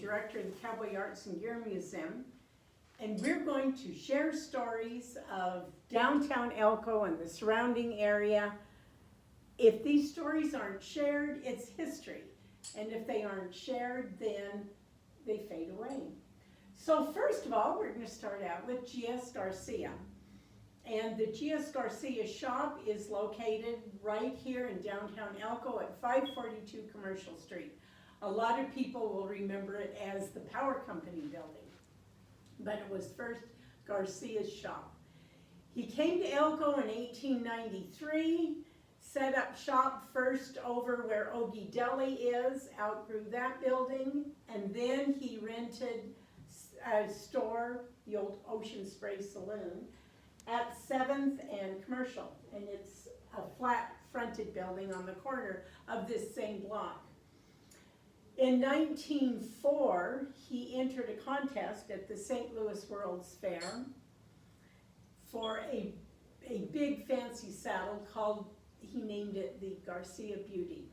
director of the Cowboy Arts and Gear Museum, and we're going to share stories of downtown Elko and the surrounding area. If these stories aren't shared, it's history, and if they aren't shared, then they fade away. So first of all, we're going to start out with Garcias Garcia. And the Garcias Garcia Shop is located right here in downtown Elko at 542 Commercial Street. A lot of people will remember it as the Power Company building, but it was first Garcia's Shop. He came to Elko in 1893, set up shop first over where Ogie Deli is, outgrew that building, and then he rented a store, the old Ocean Spray Saloon, at 7th and Commercial, and it's a flat-fronted building on the corner of this same block. In 1904, he entered a contest at the St. Louis World's Fair for a big fancy saddle called, he named it the Garcia Beauty,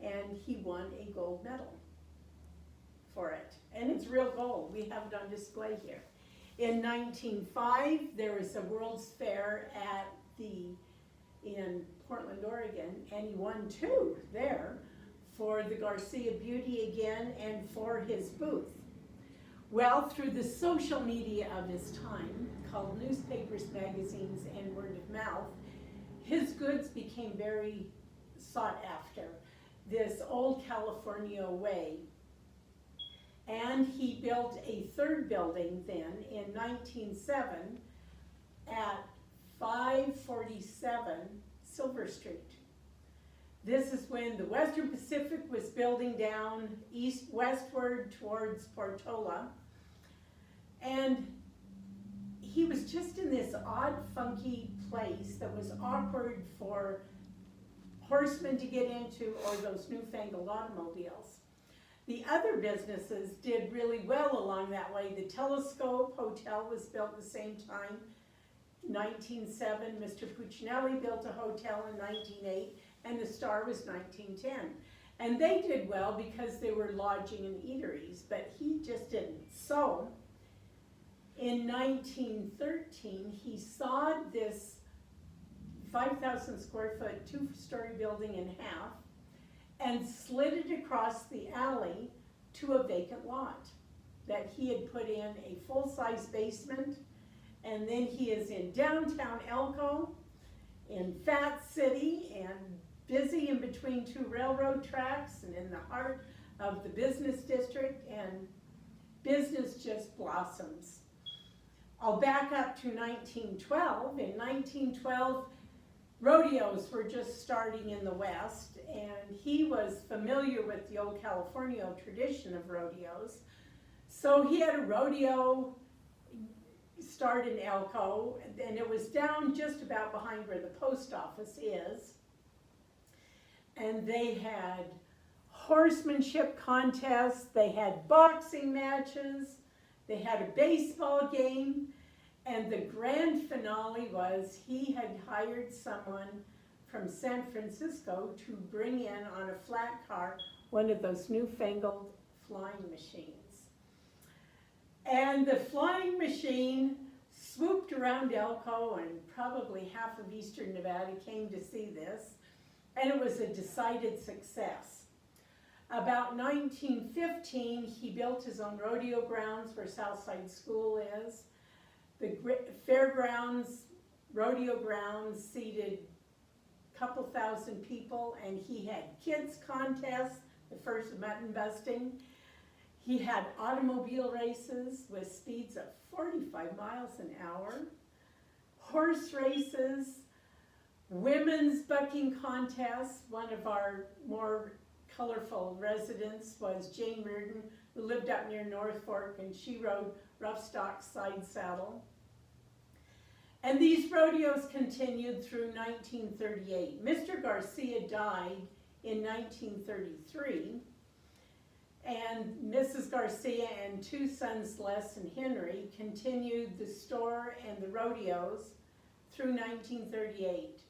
and he won a gold medal for it, and it's real gold. We have it on display here. In 1905, there was a World's Fair in Portland, Oregon, and he won 2 there for the Garcia Beauty again and for his booth. Well, through the social media of his time, called newspapers, magazines, and word of mouth, his goods became very sought after, this old California way. And he built a 3rd building then in 1907 at 547 Silver Street. This is when the Western Pacific was building down westward towards Portola. And he was just in this odd, funky place that was awkward for horsemen to get into or those newfangled automobiles. The other businesses did really well along that way. The Telescope Hotel was built the same time, 1907. Mr. Puccinelli built a hotel in 1908, and the Star was 1910. And they did well because they were lodging and eateries, but he just didn't. So, in 1913, he sawed this 5,000 square foot, 2-story building in half, and slid it across the alley to a vacant lot that he had put in a full-size basement. And then he is in downtown Elko, in Fat City, and busy in between 2 railroad tracks and in the heart of the business district, and business just blossoms. I'll back up to 1912. In 1912, rodeos were just starting in the West, and he was familiar with the old California tradition of rodeos. So he had a rodeo start in Elko, and it was down just about behind where the post office is. And they had horsemanship contests, they had boxing matches, they had a baseball game, and the grand finale was he had hired someone from San Francisco to bring in on a flat car one of those newfangled flying machines. And the flying machine swooped around Elko, and probably half of eastern Nevada came to see this, and it was a decided success. About 1915, he built his own rodeo grounds where Southside School is. The fairgrounds, rodeo grounds seated a couple thousand people, and he had kids contests, the first mutton busting. He had automobile races with speeds of 45 miles an hour, horse races, women's bucking contests. One of our more colorful residents was Jane Reardon, who lived up near North Fork, and she rode rough stock side saddle. And these rodeos continued through 1938. Mr. Garcia died in 1933, and Mrs. Garcia and 2 sons, Les and Henry, continued the store and the rodeos through 1938.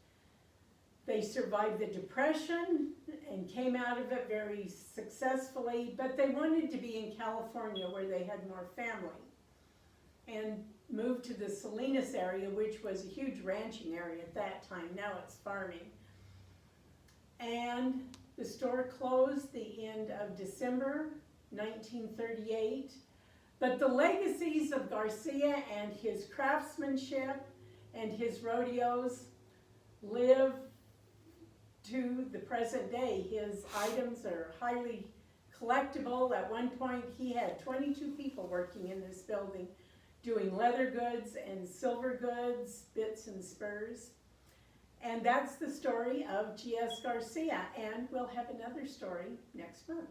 They survived the Depression, and came out of it very successfully, but they wanted to be in California where they had more family, and moved to the Salinas area, which was a huge ranching area at that time. Now it's farming. And the store closed the end of December 1938, but the legacies of Garcia and his craftsmanship and his rodeos live to the present day. His items are highly collectible. At one point he had 22 people working in this building doing leather goods and silver goods, bits and spurs. And that's the story of G.S. Garcia, and we'll have another story next month.